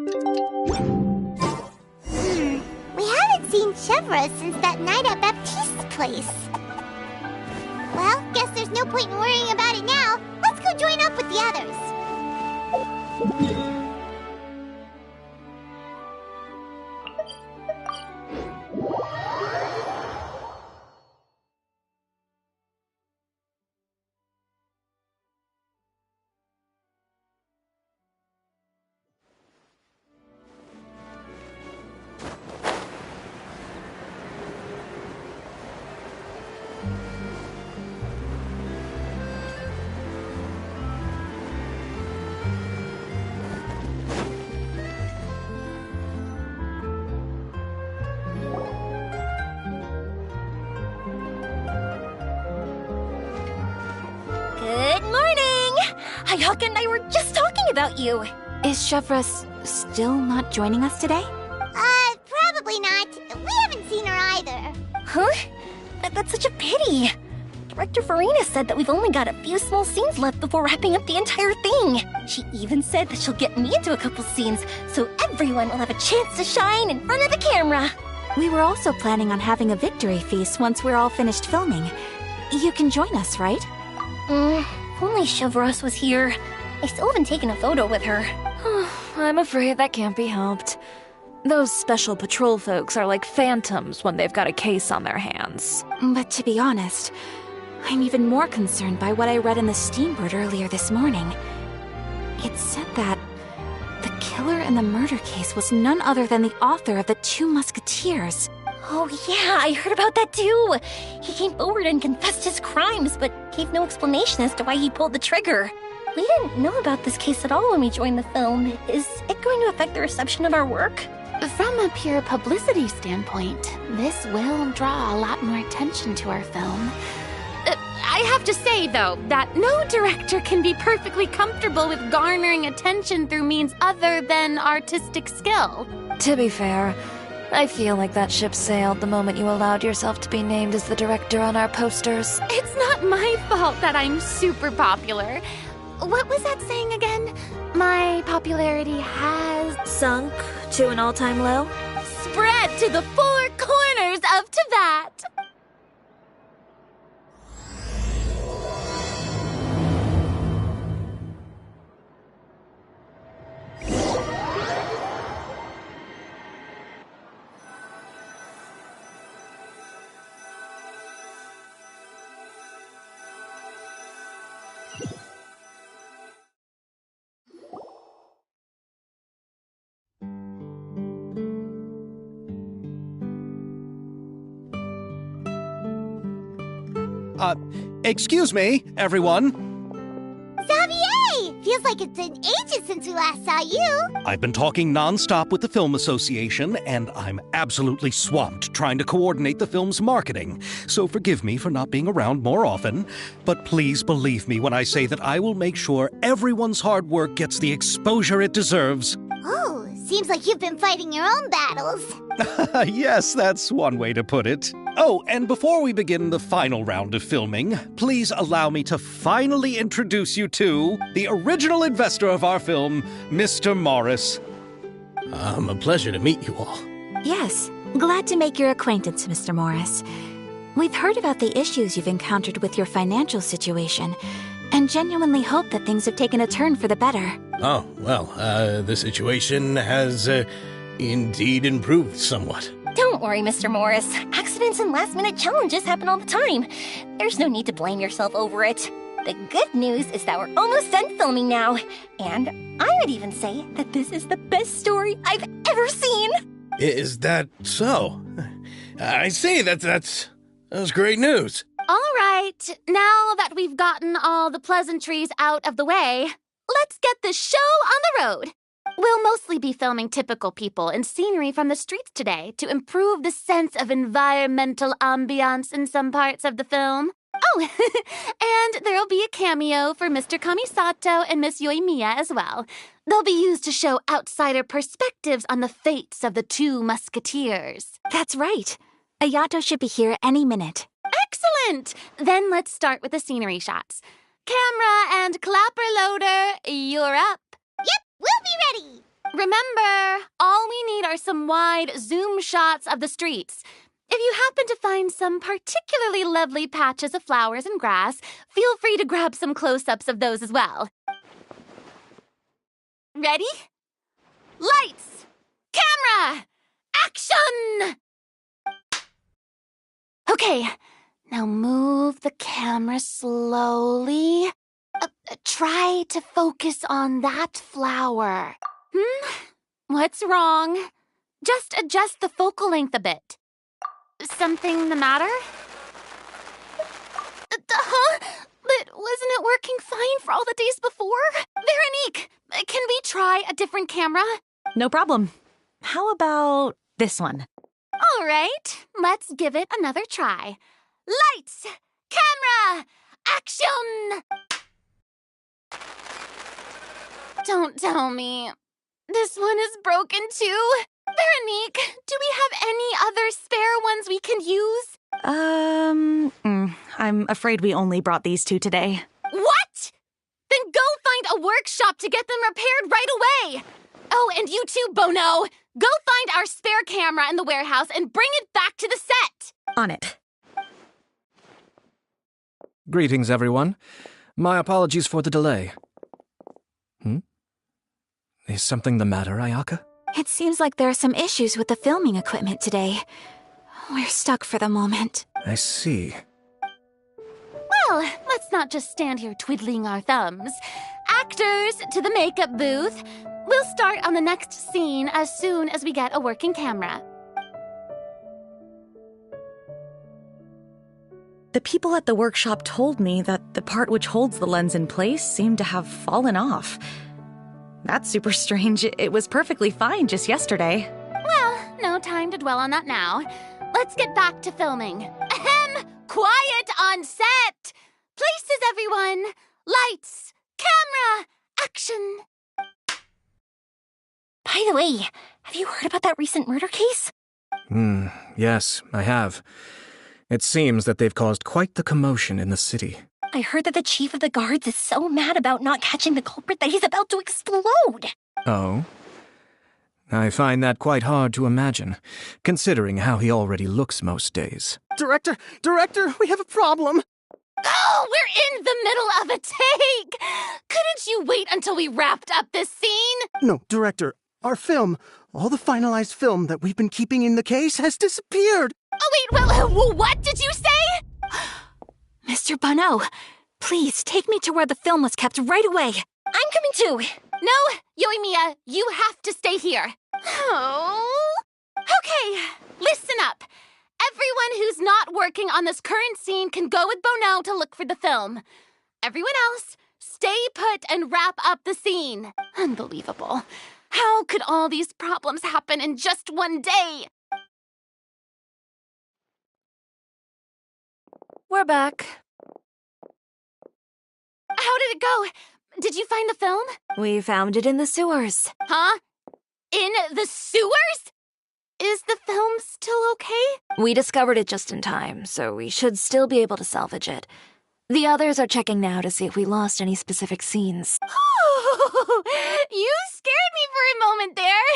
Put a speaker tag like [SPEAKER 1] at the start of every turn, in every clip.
[SPEAKER 1] We haven't seen Chevra since that night at Baptiste's place. Well, guess there's no point in worrying about it now. Let's go join up with the others.
[SPEAKER 2] Good morning! Hayaka and I were just talking about you.
[SPEAKER 3] Is Chevra still not joining us today?
[SPEAKER 1] Probably not. We haven't seen her either.
[SPEAKER 2] Huh? That's such a pity. Director Farina said that we've only got a few small scenes left before wrapping up the entire thing. She even said that she'll get me into a couple scenes, so everyone will have a chance to shine in front of the camera.
[SPEAKER 3] We were also planning on having a victory feast once we're all finished filming. You can join us, right?
[SPEAKER 2] If only Chevros was here. I still haven't taken a photo with her.
[SPEAKER 4] I'm afraid that can't be helped. Those special patrol folks are like phantoms when they've got a case on their hands.
[SPEAKER 3] But to be honest, I'm even more concerned by what I read in the Steambird earlier this morning. It said that the killer in the murder case was none other than the author of the Two Musketeers.
[SPEAKER 2] Oh yeah, I heard about that too. He came forward and confessed his crimes, but gave no explanation as to why he pulled the trigger. We didn't know about this case at all when we joined the film. Is it going to affect the reception of our work?
[SPEAKER 5] From a pure publicity standpoint, this will draw a lot more attention to our film. I have to say, though, that no director can be perfectly comfortable with garnering attention through means other than artistic skill.
[SPEAKER 4] To be fair, I feel like that ship sailed the moment you allowed yourself to be named as the director on our posters.
[SPEAKER 5] It's not my fault that I'm super popular. What was that saying again? My popularity has
[SPEAKER 3] Sunk to an all-time low?
[SPEAKER 5] spread to the four corners of Teyvat.
[SPEAKER 6] Excuse me, everyone.
[SPEAKER 1] Xavier! Feels like it's been ages since we last saw you.
[SPEAKER 6] I've been talking nonstop with the Film Association, and I'm absolutely swamped trying to coordinate the film's marketing. So forgive me for not being around more often, but please believe me when I say that I will make sure everyone's hard work gets the exposure it deserves.
[SPEAKER 1] Oh, seems like you've been fighting your own battles.
[SPEAKER 6] Yes, that's one way to put it. Oh, and before we begin the final round of filming, please allow me to finally introduce you to the original investor of our film, Mr. Morris.
[SPEAKER 7] A pleasure to meet you all.
[SPEAKER 3] Yes, glad to make your acquaintance, Mr. Morris. We've heard about the issues you've encountered with your financial situation, and genuinely hope that things have taken a turn for the better.
[SPEAKER 7] Oh, well, the situation has, indeed improved somewhat.
[SPEAKER 2] Don't worry, Mr. Morris. Accidents and last-minute challenges happen all the time. There's no need to blame yourself over it. The good news is that we're almost done filming now. And I would even say that this is the best story I've ever seen.
[SPEAKER 7] Is that so? I see, that's great news.
[SPEAKER 5] All right, now that we've gotten all the pleasantries out of the way, let's get the show on the road. We'll mostly be filming typical people and scenery from the streets today to improve the sense of environmental ambiance in some parts of the film. Oh, and there'll be a cameo for Mr. Kamisato and Miss Yoimiya as well. They'll be used to show outsider perspectives on the fates of the Two Musketeers.
[SPEAKER 3] That's right. Ayato should be here any minute.
[SPEAKER 5] Excellent! Then let's start with the scenery shots. Camera and clapper loader, you're up.
[SPEAKER 1] Yep, we'll be ready.
[SPEAKER 5] Remember, all we need are some wide zoom shots of the streets. If you happen to find some particularly lovely patches of flowers and grass, feel free to grab some close-ups of those as well. Ready? Lights! Camera! Action! Okay, now move the camera slowly. Try to focus on that flower. What's wrong? Just adjust the focal length a bit. Something the matter? But wasn't it working fine for all the days before? Veronique, can we try a different camera?
[SPEAKER 8] No problem. How about this one?
[SPEAKER 5] All right, let's give it another try. Lights! Camera! Action! Don't tell me. This one is broken too. Veronique, do we have any other spare ones we can use?
[SPEAKER 8] I'm afraid we only brought these two today.
[SPEAKER 5] What? Then go find a workshop to get them repaired right away. Oh, and you too, Bono. Go find our spare camera in the warehouse and bring it back to the set.
[SPEAKER 8] On it.
[SPEAKER 9] Greetings, everyone. My apologies for the delay. Is something the matter, Ayaka?
[SPEAKER 3] It seems like there are some issues with the filming equipment today. We're stuck for the moment.
[SPEAKER 9] I see.
[SPEAKER 5] Well, let's not just stand here twiddling our thumbs. Actors, to the makeup booth. We'll start on the next scene as soon as we get a working camera.
[SPEAKER 8] The people at the workshop told me that the part which holds the lens in place seemed to have fallen off. That's super strange. It was perfectly fine just yesterday.
[SPEAKER 5] Well, no time to dwell on that now. Let's get back to filming. Ahem! Quiet on set! Places, everyone! Lights! Camera! Action!
[SPEAKER 2] By the way, have you heard about that recent murder case?
[SPEAKER 9] Yes, I have. It seems that they've caused quite the commotion in the city.
[SPEAKER 2] I heard that the chief of the guards is so mad about not catching the culprit that he's about to explode.
[SPEAKER 9] Oh? I find that quite hard to imagine, considering how he already looks most days.
[SPEAKER 10] Director, we have a problem.
[SPEAKER 5] Oh, we're in the middle of a take! Couldn't you wait until we wrapped up this scene?
[SPEAKER 10] No, Director, our film, all the finalized film that we've been keeping in the case has disappeared.
[SPEAKER 5] Oh, wait, well, what did you say?
[SPEAKER 3] Mr. Bono, please take me to where the film was kept right away.
[SPEAKER 2] I'm coming too.
[SPEAKER 5] No, Yoimiya, you have to stay here. Oh. Okay, listen up. Everyone who's not working on this current scene can go with Bono to look for the film. Everyone else, stay put and wrap up the scene. Unbelievable. How could all these problems happen in just one day?
[SPEAKER 4] We're back.
[SPEAKER 5] How did it go? Did you find the film?
[SPEAKER 4] We found it in the sewers.
[SPEAKER 5] Huh? In the sewers? Is the film still okay?
[SPEAKER 4] We discovered it just in time, so we should still be able to salvage it. The others are checking now to see if we lost any specific scenes.
[SPEAKER 5] Oh, you scared me for a moment there.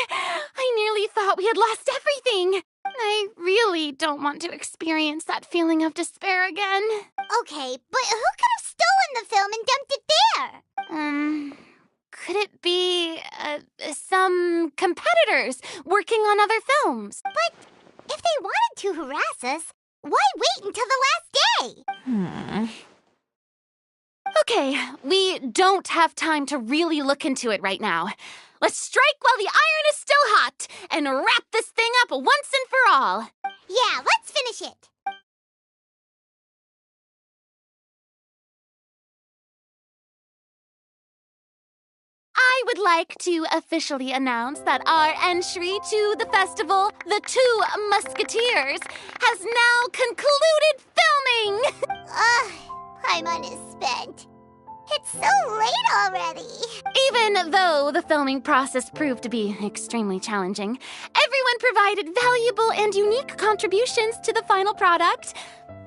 [SPEAKER 5] I nearly thought we had lost everything. I really don't want to experience that feeling of despair again.
[SPEAKER 1] Okay, but who could have stolen the film and dumped it there?
[SPEAKER 5] Could it be, some competitors working on other films?
[SPEAKER 1] But if they wanted to harass us, why wait until the last day?
[SPEAKER 5] Okay, we don't have time to really look into it right now. Let's strike while the iron is still hot and wrap this thing up once and for all.
[SPEAKER 1] Yeah, let's finish it.
[SPEAKER 5] I would like to officially announce that our entry to the festival, The Two Musketeers, has now concluded filming!
[SPEAKER 1] Paimon is spent. It's so late already.
[SPEAKER 5] Even though the filming process proved to be extremely challenging, everyone provided valuable and unique contributions to the final product.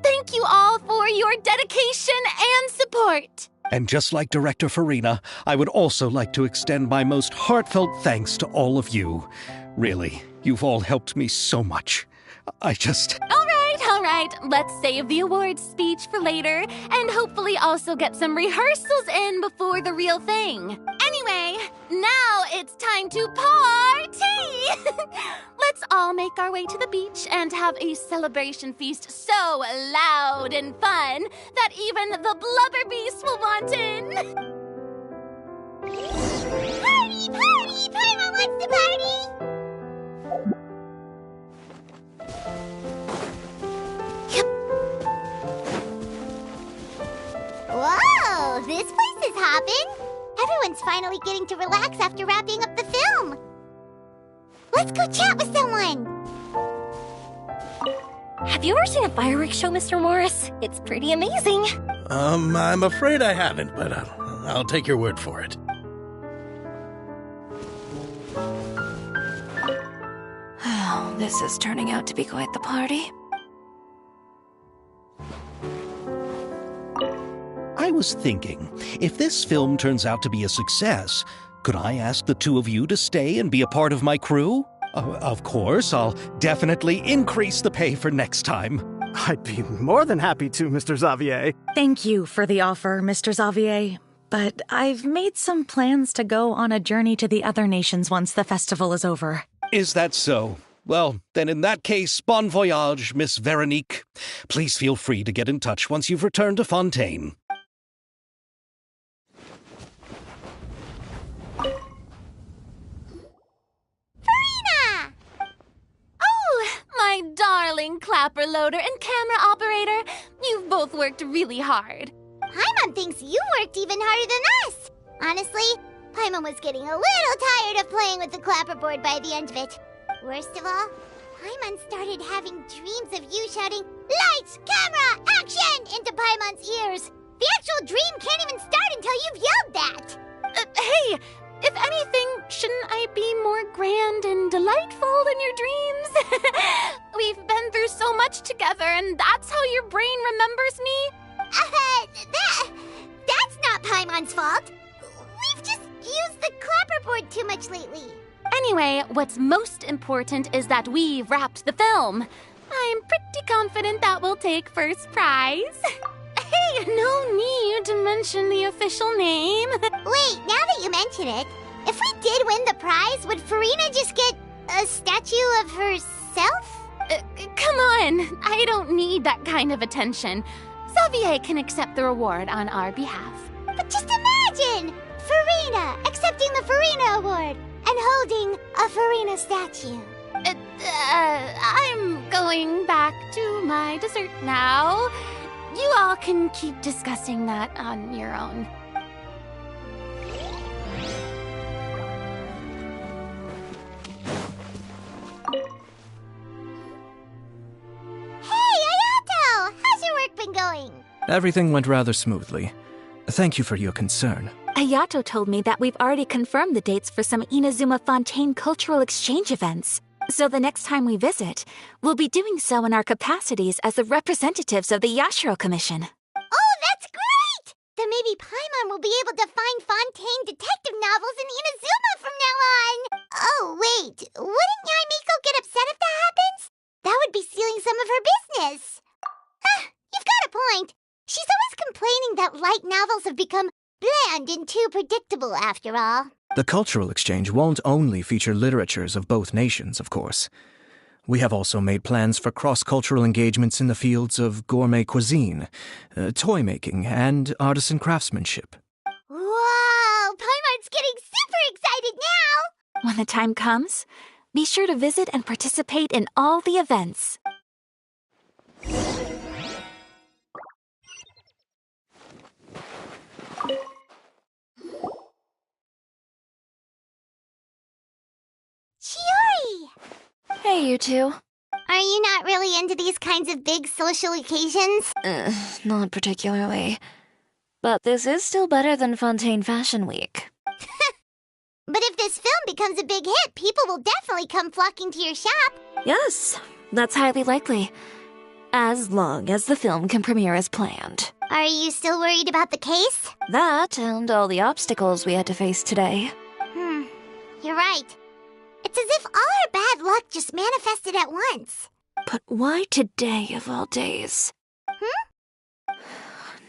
[SPEAKER 5] Thank you all for your dedication and support.
[SPEAKER 6] And just like Director Farina, I would also like to extend my most heartfelt thanks to all of you. Really, you've all helped me so much. All
[SPEAKER 5] right. Let's save the awards speech for later, and hopefully also get some rehearsals in before the real thing. Anyway, now it's time to party! Let's all make our way to the beach and have a celebration feast so loud and fun that even the blubber beast will want in.
[SPEAKER 1] Party! Party! Paimon wants to party! Whoa! This place is hopping! Everyone's finally getting to relax after wrapping up the film. Let's go chat with someone!
[SPEAKER 2] Have you ever seen a fireworks show, Mr. Morris? It's pretty amazing.
[SPEAKER 7] I'm afraid I haven't, but I'll take your word for it.
[SPEAKER 4] Oh, this is turning out to be quite the party.
[SPEAKER 6] I was thinking, if this film turns out to be a success, could I ask the two of you to stay and be a part of my crew? Of course, I'll definitely increase the pay for next time.
[SPEAKER 10] I'd be more than happy to, Mr. Xavier.
[SPEAKER 8] Thank you for the offer, Mr. Xavier. But I've made some plans to go on a journey to the other nations once the festival is over.
[SPEAKER 6] Is that so? Well, then in that case, bon voyage, Miss Veronique. Please feel free to get in touch once you've returned to Fontaine.
[SPEAKER 5] My darling clapper loader and camera operator, you've both worked really hard.
[SPEAKER 1] Paimon thinks you worked even harder than us. Honestly, Paimon was getting a little tired of playing with the clapperboard by the end of it. Worst of all, Paimon started having dreams of you shouting, "Lights, camera, action!" into Paimon's ears. The actual dream can't even start until you've yelled that.
[SPEAKER 5] Hey, if anything, shouldn't I be more grand and delightful than your dreams? We've been through so much together, and that's how your brain remembers me?
[SPEAKER 1] That's not Paimon's fault. We've just used the clapperboard too much lately.
[SPEAKER 5] Anyway, what's most important is that we've wrapped the film. I'm pretty confident that we'll take first prize. Hey, no need to mention the official name.
[SPEAKER 1] Wait, now that you mention it, if we did win the prize, would Farina just get a statue of herself?
[SPEAKER 5] Come on, I don't need that kind of attention. Xavier can accept the reward on our behalf.
[SPEAKER 1] But just imagine! Farina accepting the Farina Award and holding a Farina statue.
[SPEAKER 5] I'm going back to my dessert now. You all can keep discussing that on your own.
[SPEAKER 1] Hey, Ayato! How's your work been going?
[SPEAKER 9] Everything went rather smoothly. Thank you for your concern.
[SPEAKER 3] Ayato told me that we've already confirmed the dates for some Inazuma Fontaine cultural exchange events. So the next time we visit, we'll be doing so in our capacities as the representatives of the Yashiro Commission.
[SPEAKER 1] Oh, that's great! Then maybe Paimon will be able to find Fontaine detective novels in Inazuma from now on. Oh, wait. Wouldn't Yae Miko get upset if that happens? That would be stealing some of her business. You've got a point. She's always complaining that light novels have become bland and too predictable after all.
[SPEAKER 9] The cultural exchange won't only feature literatures of both nations, of course. We have also made plans for cross-cultural engagements in the fields of gourmet cuisine, toy making, and artisan craftsmanship.
[SPEAKER 1] Whoa! Paimon's getting super excited now!
[SPEAKER 3] When the time comes, be sure to visit and participate in all the events.
[SPEAKER 1] Chiori!
[SPEAKER 4] Hey, you two.
[SPEAKER 1] Are you not really into these kinds of big social occasions?
[SPEAKER 4] Not particularly. But this is still better than Fontaine Fashion Week.
[SPEAKER 1] But if this film becomes a big hit, people will definitely come flocking to your shop.
[SPEAKER 4] Yes, that's highly likely. As long as the film can premiere as planned.
[SPEAKER 1] Are you still worried about the case?
[SPEAKER 4] That and all the obstacles we had to face today.
[SPEAKER 1] You're right. It's as if all our bad luck just manifested at once.
[SPEAKER 4] But why today of all days?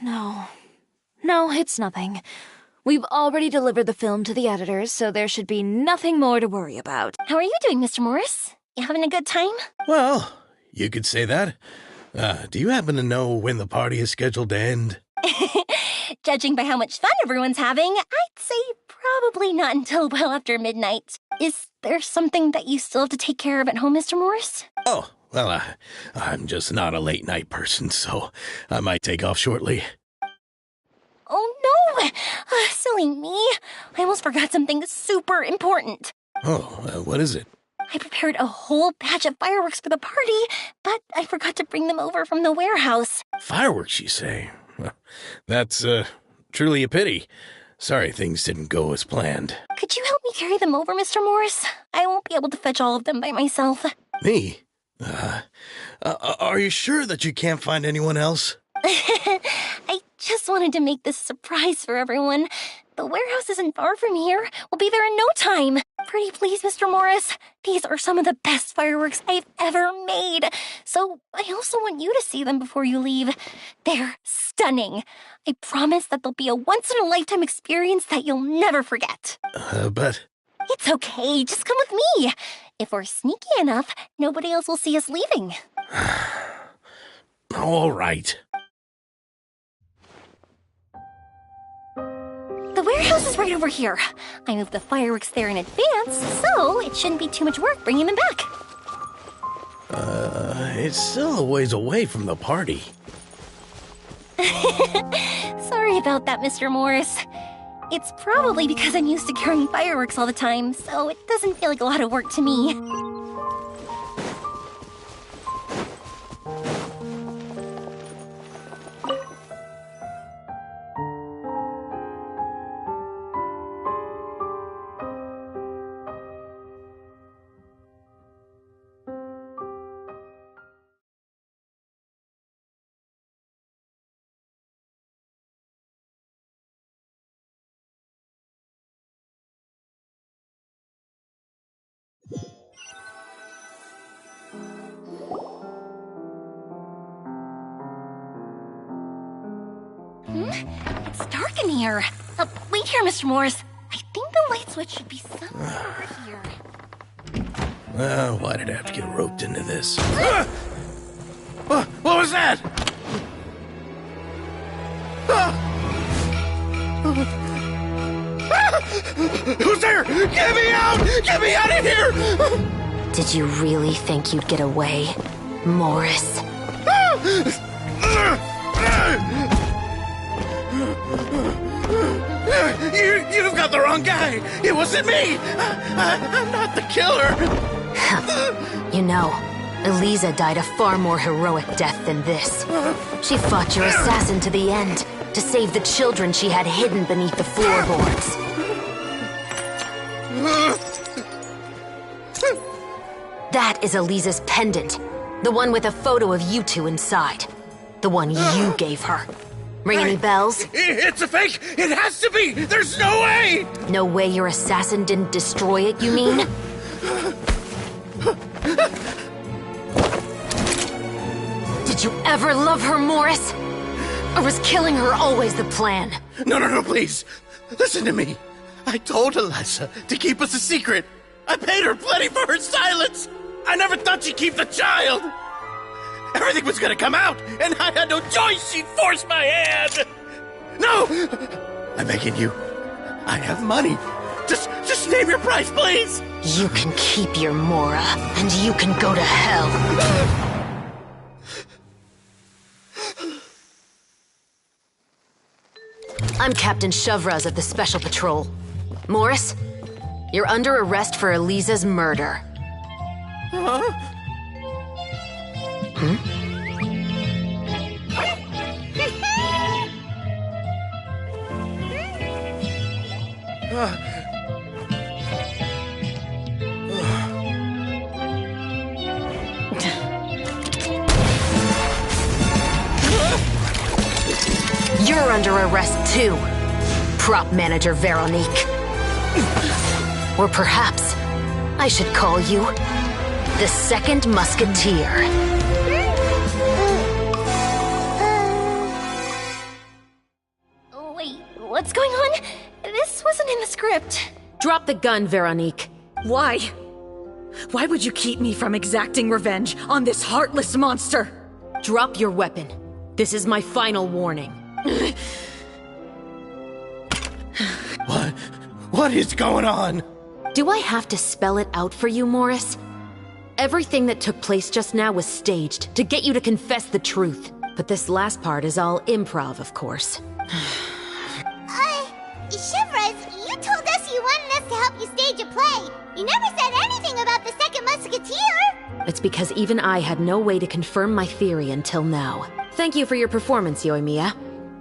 [SPEAKER 4] No, it's nothing. We've already delivered the film to the editors, so there should be nothing more to worry about.
[SPEAKER 2] How are you doing, Mr. Morris? You having a good time?
[SPEAKER 7] Well, you could say that. Do you happen to know when the party is scheduled to end?
[SPEAKER 2] Judging by how much fun everyone's having, I'd say probably not until well after midnight. Is there something that you still have to take care of at home, Mr. Morris?
[SPEAKER 7] Oh, well, I'm just not a late-night person, so I might take off shortly.
[SPEAKER 2] Oh, no! Silly me. I almost forgot something super important.
[SPEAKER 7] Oh, what is it?
[SPEAKER 2] I prepared a whole batch of fireworks for the party, but I forgot to bring them over from the warehouse.
[SPEAKER 7] Fireworks, you say? Well, that's, truly a pity. Sorry things didn't go as planned.
[SPEAKER 2] Could you help me carry them over, Mr. Morris? I won't be able to fetch all of them by myself.
[SPEAKER 7] Me? Are you sure that you can't find anyone else?
[SPEAKER 2] I just wanted to make this a surprise for everyone. The warehouse isn't far from here. We'll be there in no time. Pretty please, Mr. Morris. These are some of the best fireworks I've ever made. So I also want you to see them before you leave. They're stunning. I promise that they'll be a once-in-a-lifetime experience that you'll never forget.
[SPEAKER 7] But...
[SPEAKER 2] It's okay. Just come with me. If we're sneaky enough, nobody else will see us leaving.
[SPEAKER 7] All right.
[SPEAKER 2] The warehouse is right over here. I moved the fireworks there in advance, so it shouldn't be too much work bringing them back.
[SPEAKER 7] It's still a ways away from the party.
[SPEAKER 2] Sorry about that, Mr. Morris. It's probably because I'm used to carrying fireworks all the time, so it doesn't feel like a lot of work to me. It's dark in here. Wait here, Mr. Morris. I think the light switch should be somewhere over here.
[SPEAKER 7] Why did I have to get roped into this? What was that? Who's there? Get me out! Get me out of here!
[SPEAKER 11] Did you really think you'd get away, Morris?
[SPEAKER 7] You've got the wrong guy. It wasn't me. I'm not the killer.
[SPEAKER 11] You know, Eliza died a far more heroic death than this. She fought your assassin to the end, to save the children she had hidden beneath the floorboards. That is Eliza's pendant, the one with a photo of you two inside. The one you gave her. Ring any bells?
[SPEAKER 7] It's a fake! It has to be! There's no way!
[SPEAKER 11] No way your assassin didn't destroy it, you mean? Did you ever love her, Morris? Or was killing her always the plan?
[SPEAKER 7] No, please. Listen to me. I told Eliza to keep us a secret. I paid her plenty for her silence. I never thought she'd keep the child. Everything was gonna come out, and I had no choice. She forced my hand. No! I'm begging you. I have money. Just name your price, please.
[SPEAKER 11] You can keep your Mora, and you can go to hell. I'm Captain Shovraz of the Special Patrol. Morris, you're under arrest for Eliza's murder. You're under arrest too, prop manager Veronique. Or perhaps I should call you the Second Musketeer.
[SPEAKER 2] Wait, what's going on? This wasn't in the script.
[SPEAKER 11] Drop the gun, Veronique.
[SPEAKER 8] Why? Why would you keep me from exacting revenge on this heartless monster?
[SPEAKER 11] Drop your weapon. This is my final warning.
[SPEAKER 7] What is going on?
[SPEAKER 11] Do I have to spell it out for you, Morris? Everything that took place just now was staged to get you to confess the truth. But this last part is all improv, of course.
[SPEAKER 1] Shivers, you told us you wanted us to help you stage a play. You never said anything about the Second Musketeer.
[SPEAKER 11] It's because even I had no way to confirm my theory until now. Thank you for your performance, Yoimiya.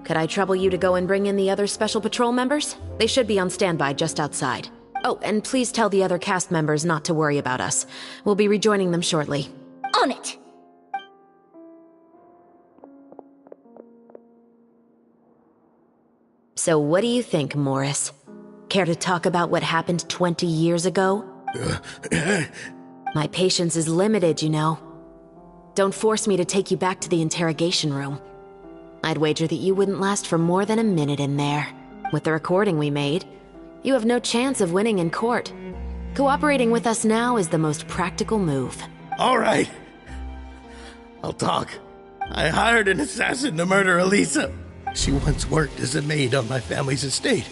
[SPEAKER 11] Could I trouble you to go and bring in the other Special Patrol members? They should be on standby just outside. Oh, and please tell the other cast members not to worry about us. We'll be rejoining them shortly.
[SPEAKER 2] On it!
[SPEAKER 11] So what do you think, Morris? Care to talk about what happened 20 years ago? My patience is limited, you know. Don't force me to take you back to the interrogation room. I'd wager that you wouldn't last for more than a minute in there. With the recording we made, you have no chance of winning in court. Cooperating with us now is the most practical move.
[SPEAKER 7] All right. I'll talk. I hired an assassin to murder Elisa. She once worked as a maid on my family's estate.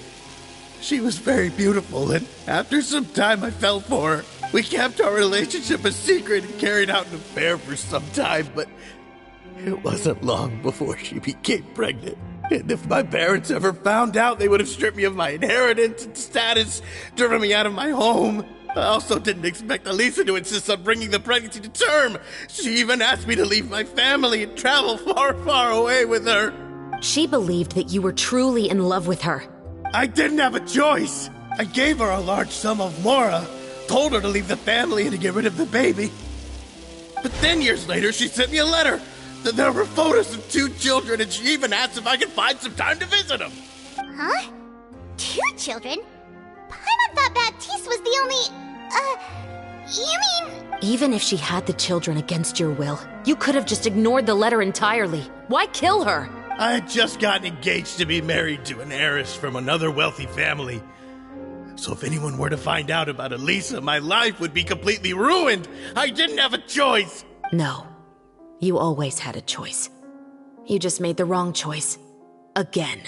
[SPEAKER 7] She was very beautiful, and after some time I fell for her. We kept our relationship a secret and carried out an affair for some time, but it wasn't long before she became pregnant. And if my parents ever found out, they would have stripped me of my inheritance and status, driven me out of my home. I also didn't expect Elisa to insist on bringing the pregnancy to term. She even asked me to leave my family and travel far, far away with her.
[SPEAKER 11] She believed that you were truly in love with her.
[SPEAKER 7] I didn't have a choice. I gave her a large sum of mora, told her to leave the family and to get rid of the baby. But then years later, she sent me a letter. There were photos of 2 children, and she even asked if I could find some time to visit them.
[SPEAKER 1] Huh? 2 children? Paimon thought Baptiste was the only... you mean...
[SPEAKER 11] Even if she had the children against your will, you could have just ignored the letter entirely. Why kill her?
[SPEAKER 7] I had just gotten engaged to be married to an heiress from another wealthy family. So if anyone were to find out about Elisa, my life would be completely ruined. I didn't have a choice.
[SPEAKER 11] No. You always had a choice. You just made the wrong choice. Again.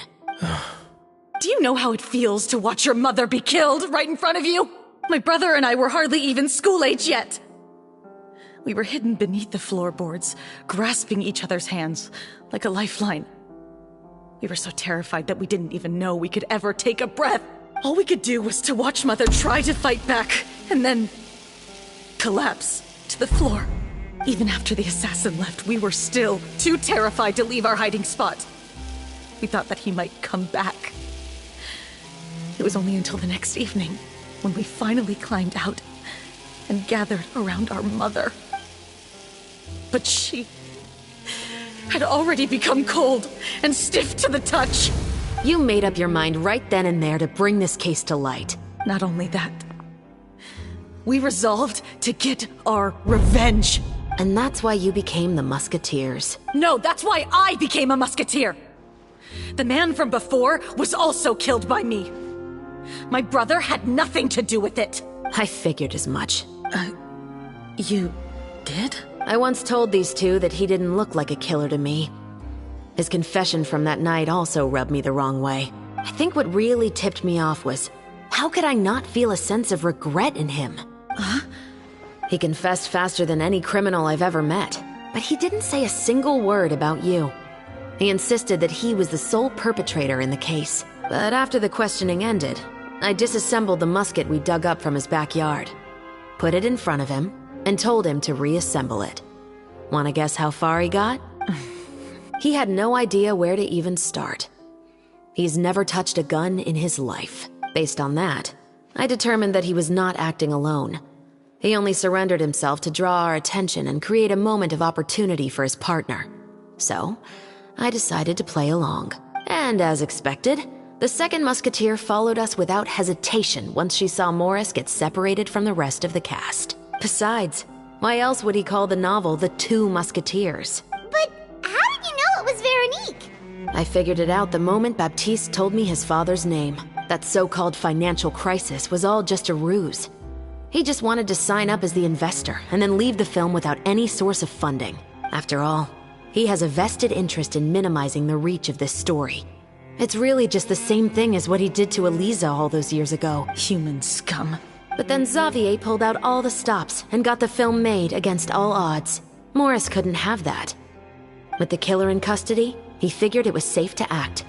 [SPEAKER 8] Do you know how it feels to watch your mother be killed right in front of you? My brother and I were hardly even school age yet. We were hidden beneath the floorboards, grasping each other's hands like a lifeline. We were so terrified that we didn't even know we could ever take a breath. All we could do was to watch Mother try to fight back, and then collapse to the floor. Even after the assassin left, we were still too terrified to leave our hiding spot. We thought that he might come back. It was only until the next evening when we finally climbed out and gathered around our mother. But she had already become cold and stiff to the touch.
[SPEAKER 11] You made up your mind right then and there to bring this case to light.
[SPEAKER 8] Not only that, we resolved to get our revenge.
[SPEAKER 11] And that's why you became the Musketeers.
[SPEAKER 8] No, that's why I became a Musketeer. The man from before was also killed by me. My brother had nothing to do with it.
[SPEAKER 11] I figured as much.
[SPEAKER 8] You did?
[SPEAKER 11] I once told these 2 that he didn't look like a killer to me. His confession from that night also rubbed me the wrong way. I think what really tipped me off was, how could I not feel a sense of regret in him?
[SPEAKER 8] Huh?
[SPEAKER 11] He confessed faster than any criminal I've ever met, but he didn't say a single word about you. He insisted that he was the sole perpetrator in the case. But after the questioning ended, I disassembled the musket we dug up from his backyard, put it in front of him, and told him to reassemble it. Wanna guess how far he got? He had no idea where to even start. He's never touched a gun in his life. Based on that, I determined that he was not acting alone. He only surrendered himself to draw our attention and create a moment of opportunity for his partner. So, I decided to play along. And as expected, the second musketeer followed us without hesitation once she saw Morris get separated from the rest of the cast. Besides, why else would he call the novel The Two Musketeers?
[SPEAKER 1] But how did you know it was Veronique?
[SPEAKER 11] I figured it out the moment Baptiste told me his father's name. That so-called financial crisis was all just a ruse. He just wanted to sign up as the investor and then leave the film without any source of funding. After all, he has a vested interest in minimizing the reach of this story. It's really just the same thing as what he did to Eliza all those years ago.
[SPEAKER 8] Human scum.
[SPEAKER 11] But then Xavier pulled out all the stops and got the film made against all odds. Morris couldn't have that. With the killer in custody, he figured it was safe to act.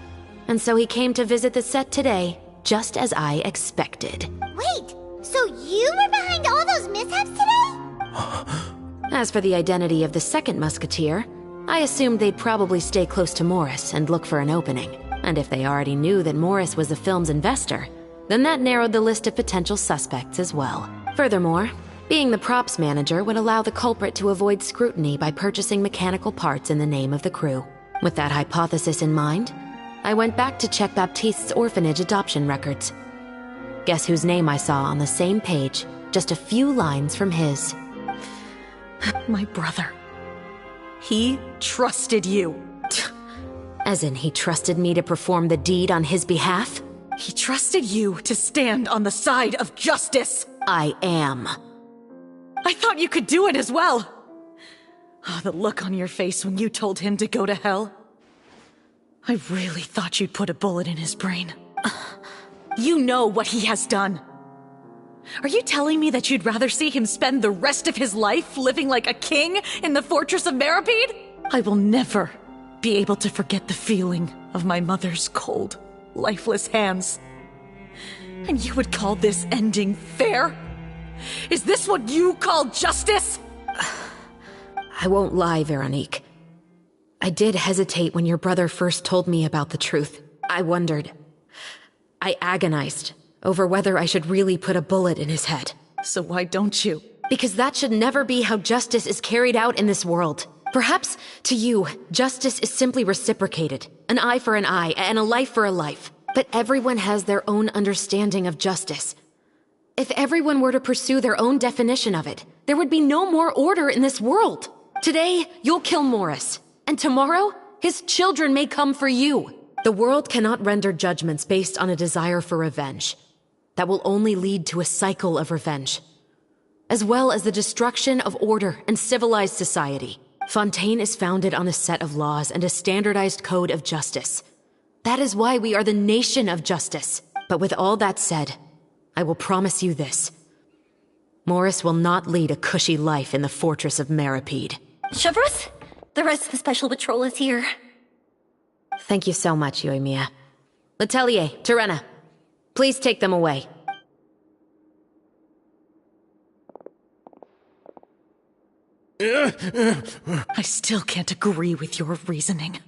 [SPEAKER 11] And so he came to visit the set today, just as I expected.
[SPEAKER 1] Wait, so you were behind all those mishaps today?
[SPEAKER 11] As for the identity of the second musketeer, I assumed they'd probably stay close to Morris and look for an opening. And if they already knew that Morris was the film's investor, then that narrowed the list of potential suspects as well. Furthermore, being the props manager would allow the culprit to avoid scrutiny by purchasing mechanical parts in the name of the crew. With that hypothesis in mind, I went back to check Baptiste's orphanage adoption records. Guess whose name I saw on the same page, just a few lines from his.
[SPEAKER 8] My brother. He trusted you.
[SPEAKER 11] As in, he trusted me to perform the deed on his behalf?
[SPEAKER 8] He trusted you to stand on the side of justice.
[SPEAKER 11] I am.
[SPEAKER 8] I thought you could do it as well. Oh, the look on your face when you told him to go to hell. I really thought you'd put a bullet in his brain. You know what he has done. Are you telling me that you'd rather see him spend the rest of his life living like a king in the fortress of Meripede? I will never be able to forget the feeling of my mother's cold, lifeless hands. And you would call this ending fair? Is this what you call justice?
[SPEAKER 11] I won't lie, Veronique. I did hesitate when your brother first told me about the truth. I wondered. I agonized over whether I should really put a bullet in his head.
[SPEAKER 8] So why don't you?
[SPEAKER 11] Because that should never be how justice is carried out in this world. Perhaps, to you, justice is simply reciprocated. An eye for an eye, and a life for a life. But everyone has their own understanding of justice. If everyone were to pursue their own definition of it, there would be no more order in this world. Today, you'll kill Morris. And tomorrow, his children may come for you. The world cannot render judgments based on a desire for revenge. That will only lead to a cycle of revenge, as well as the destruction of order and civilized society. Fontaine is founded on a set of laws and a standardized code of justice. That is why we are the nation of justice. But with all that said, I will promise you this. Morris will not lead a cushy life in the fortress of Meripede.
[SPEAKER 2] Chevreuse, the rest of the special patrol is here.
[SPEAKER 11] Thank you so much, Yoimiya. Letelier, Terena, please take them away.
[SPEAKER 8] I still can't agree with your reasoning.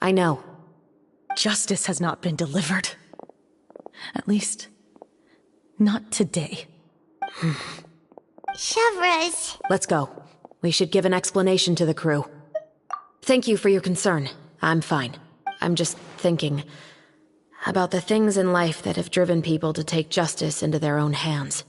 [SPEAKER 11] I know.
[SPEAKER 8] Justice has not been delivered. At least, not today.
[SPEAKER 1] Chevreuse.
[SPEAKER 11] Let's go. We should give an explanation to the crew. Thank you for your concern. I'm fine. I'm just thinking about the things in life that have driven people to take justice into their own hands.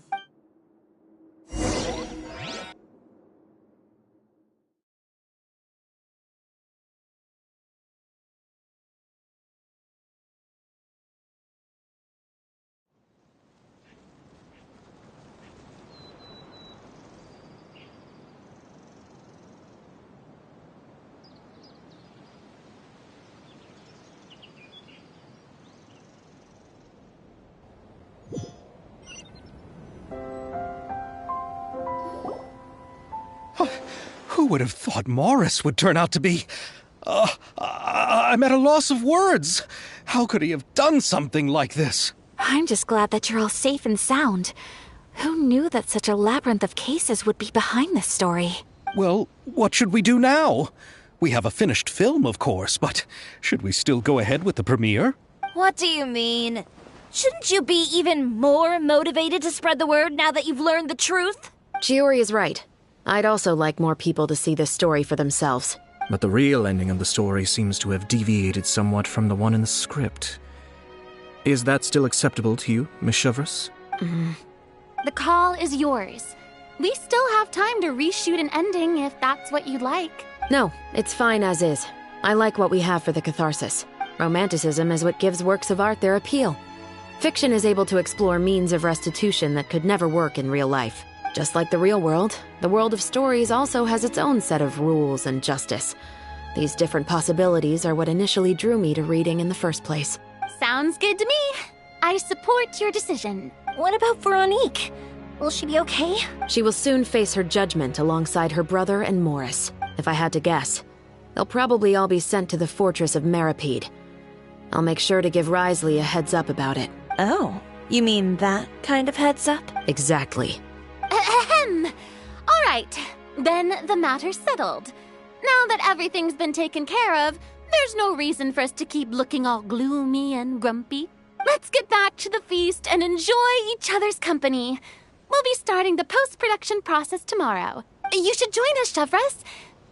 [SPEAKER 6] Who would have thought Morris would turn out to be... I'm at a loss of words. How could he have done something like this?
[SPEAKER 3] I'm just glad that you're all safe and sound. Who knew that such a labyrinth of cases would be behind this story?
[SPEAKER 6] Well, what should we do now? We have a finished film, of course, but should we still go ahead with the premiere?
[SPEAKER 2] What do you mean? Shouldn't you be even more motivated to spread the word now that you've learned the truth?
[SPEAKER 11] Chiori is right. I'd also like more people to see this story for themselves.
[SPEAKER 9] But the real ending of the story seems to have deviated somewhat from the one in the script. Is that still acceptable to you, Miss Chevreuse?
[SPEAKER 5] The call is yours. We still have time to reshoot an ending if that's what you'd like.
[SPEAKER 11] No, it's fine as is. I like what we have for the catharsis. Romanticism is what gives works of art their appeal. Fiction is able to explore means of restitution that could never work in real life. Just like the real world, the world of stories also has its own set of rules and justice. These different possibilities are what initially drew me to reading in the first place.
[SPEAKER 5] Sounds good to me. I support your decision.
[SPEAKER 2] What about Veronique? Will she be okay?
[SPEAKER 11] She will soon face her judgment alongside her brother and Morris. If I had to guess, they'll probably all be sent to the fortress of Meripede. I'll make sure to give Risley a heads up about it.
[SPEAKER 4] Oh, you mean that kind of heads up?
[SPEAKER 11] Exactly.
[SPEAKER 5] Ahem. All right, then the matter's settled. Now that everything's been taken care of, there's no reason for us to keep looking all gloomy and grumpy. Let's get back to the feast and enjoy each other's company. We'll be starting the post-production process tomorrow. You should join us, Chevreuse.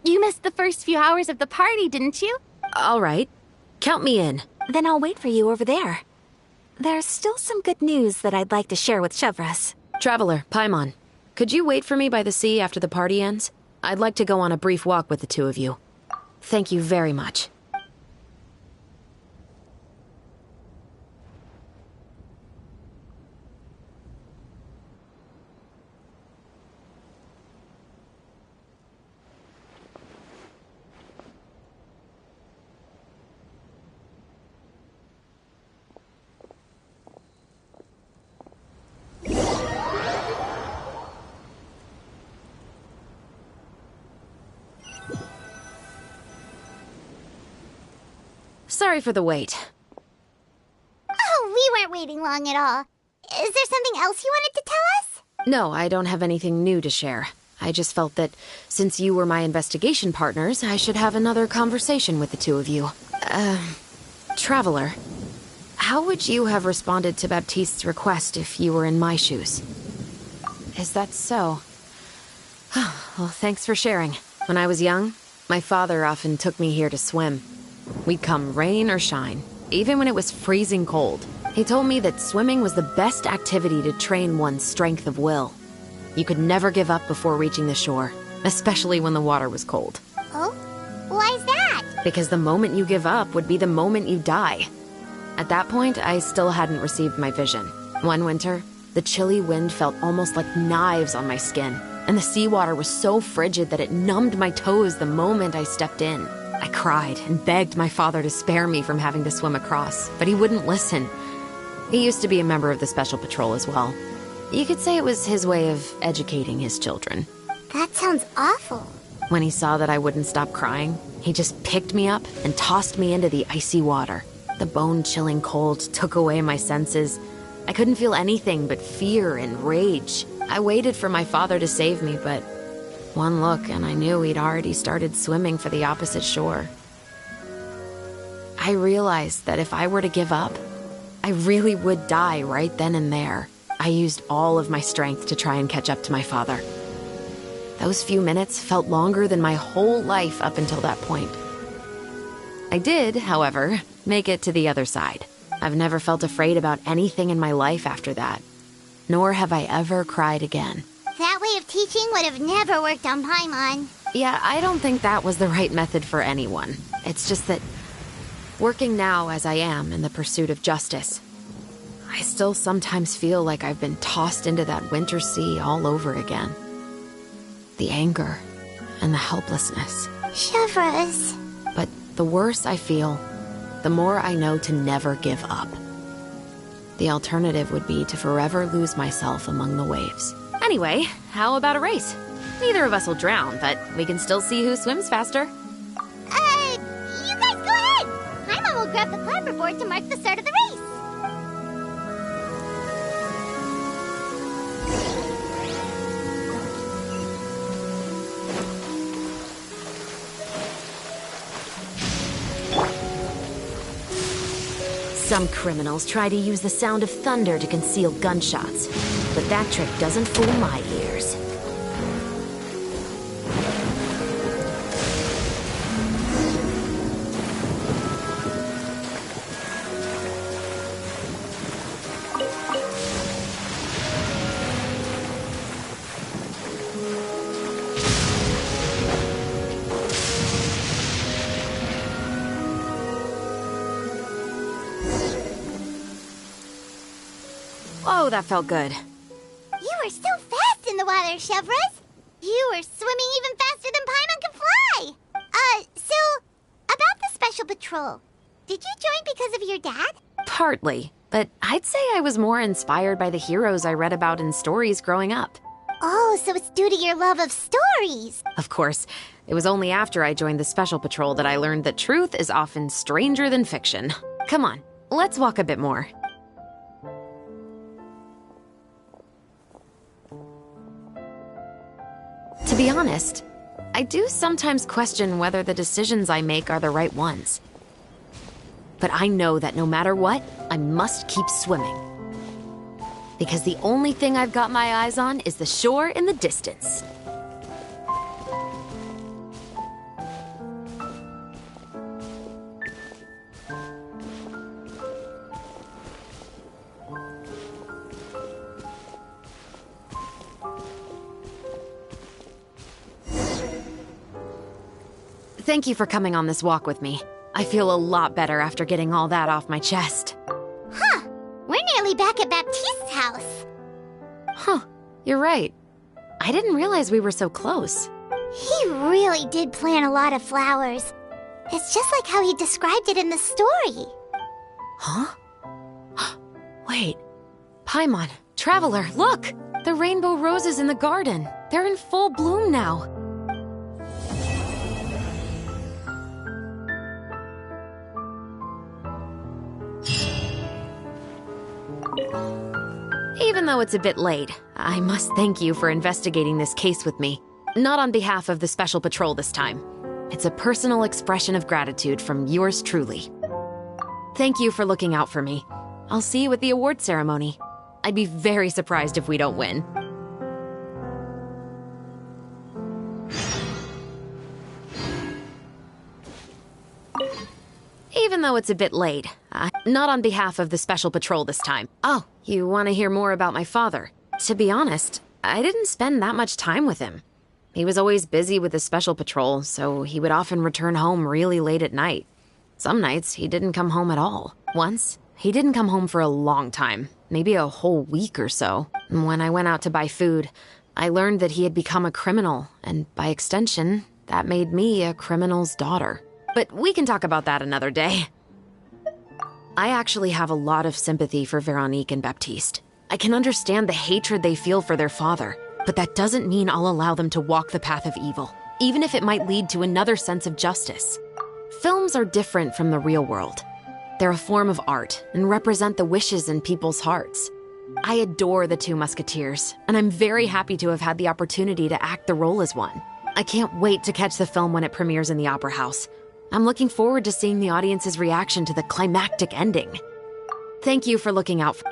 [SPEAKER 5] You missed the first few hours of the party, didn't you?
[SPEAKER 11] All right. Count me in.
[SPEAKER 3] Then I'll wait for you over there. There's still some good news that I'd like to share with Chevreuse.
[SPEAKER 11] Traveler, Paimon, could you wait for me by the sea after the party ends? I'd like to go on a brief walk with the two of you. Thank you very much. Sorry for the wait.
[SPEAKER 1] Oh, we weren't waiting long at all. Is there something else you wanted to tell us?
[SPEAKER 11] No, I don't have anything new to share. I just felt that since you were my investigation partners, I should have another conversation with the two of you. Traveler, how would you have responded to Baptiste's request if you were in my shoes? Is that so? Well, thanks for sharing. When I was young, my father often took me here to swim. We'd come rain or shine, even when it was freezing cold. He told me that swimming was the best activity to train one's strength of will. You could never give up before reaching the shore, especially when the water was cold.
[SPEAKER 1] Oh? Why is that?
[SPEAKER 11] Because the moment you give up would be the moment you die. At that point, I still hadn't received my vision. One winter, the chilly wind felt almost like knives on my skin, and the seawater was so frigid that it numbed my toes the moment I stepped in. I cried and begged my father to spare me from having to swim across, but he wouldn't listen. He used to be a member of the Special Patrol as well. You could say it was his way of educating his children.
[SPEAKER 1] That sounds awful.
[SPEAKER 11] When he saw that I wouldn't stop crying, he just picked me up and tossed me into the icy water. The bone-chilling cold took away my senses. I couldn't feel anything but fear and rage. I waited for my father to save me, but one look and I knew he'd already started swimming for the opposite shore. I realized that if I were to give up, I really would die right then and there. I used all of my strength to try and catch up to my father. Those few minutes felt longer than my whole life up until that point. I did, however, make it to the other side. I've never felt afraid about anything in my life after that, nor have I ever cried again.
[SPEAKER 1] That way of teaching would have never worked on Paimon.
[SPEAKER 11] Yeah, I don't think that was the right method for anyone. It's just that, working now as I am in the pursuit of justice, I still sometimes feel like I've been tossed into that winter sea all over again. The anger and the helplessness.
[SPEAKER 1] Chevreuse.
[SPEAKER 11] But the worse I feel, the more I know to never give up. The alternative would be to forever lose myself among the waves. Anyway, how about a race? Neither of us will drown, but we can still see who swims faster.
[SPEAKER 1] You guys go ahead. Paimon will grab the clapperboard to mark the start of the race.
[SPEAKER 11] Some criminals try to use the sound of thunder to conceal gunshots, but that trick doesn't fool my ears.
[SPEAKER 3] Oh, that felt good.
[SPEAKER 1] You were so fast in the water, Chevres. You were swimming even faster than Paimon can fly. So, about the Special Patrol, did you join because of your dad?
[SPEAKER 3] Partly, but I'd say I was more inspired by the heroes I read about in stories growing up.
[SPEAKER 1] Oh, so it's due to your love of stories.
[SPEAKER 3] Of course, it was only after I joined the Special Patrol that I learned that truth is often stranger than fiction. Come on, let's walk a bit more. To be honest, I do sometimes question whether the decisions I make are the right ones. But I know that no matter what, I must keep swimming. Because the only thing I've got my eyes on is the shore in the distance. Thank you for coming on this walk with me. I feel a lot better after getting all that off my chest.
[SPEAKER 1] Huh. We're nearly back at Baptiste's house.
[SPEAKER 3] Huh. You're right. I didn't realize we were so close.
[SPEAKER 1] He really did plant a lot of flowers. It's just like how he described it in the story.
[SPEAKER 3] Huh? Wait. Paimon, Traveler, look! The rainbow roses in the garden. They're in full bloom now. Even though it's a bit late, I must thank you for investigating this case with me. Not on behalf of the Special Patrol this time. It's a personal expression of gratitude from yours truly. Thank you for looking out for me. I'll see you at the award ceremony. I'd be very surprised if we don't win. Even though it's a bit late, not on behalf of the Special Patrol this time. Oh, you want to hear more about my father? To be honest, I didn't spend that much time with him. He was always busy with the Special Patrol, so he would often return home really late at night. Some nights, he didn't come home at all. Once, he didn't come home for a long time, maybe a whole week or so. When I went out to buy food, I learned that he had become a criminal, and by extension, that made me a criminal's daughter. But we can talk about that another day. I actually have a lot of sympathy for Veronique and Baptiste. I can understand the hatred they feel for their father, but that doesn't mean I'll allow them to walk the path of evil, even if it might lead to another sense of justice. Films are different from the real world. They're a form of art and represent the wishes in people's hearts. I adore the two Musketeers, and I'm very happy to have had the opportunity to act the role as one. I can't wait to catch the film when it premieres in the Opera House. I'm looking forward to seeing the audience's reaction to the climactic ending. Thank you for looking out for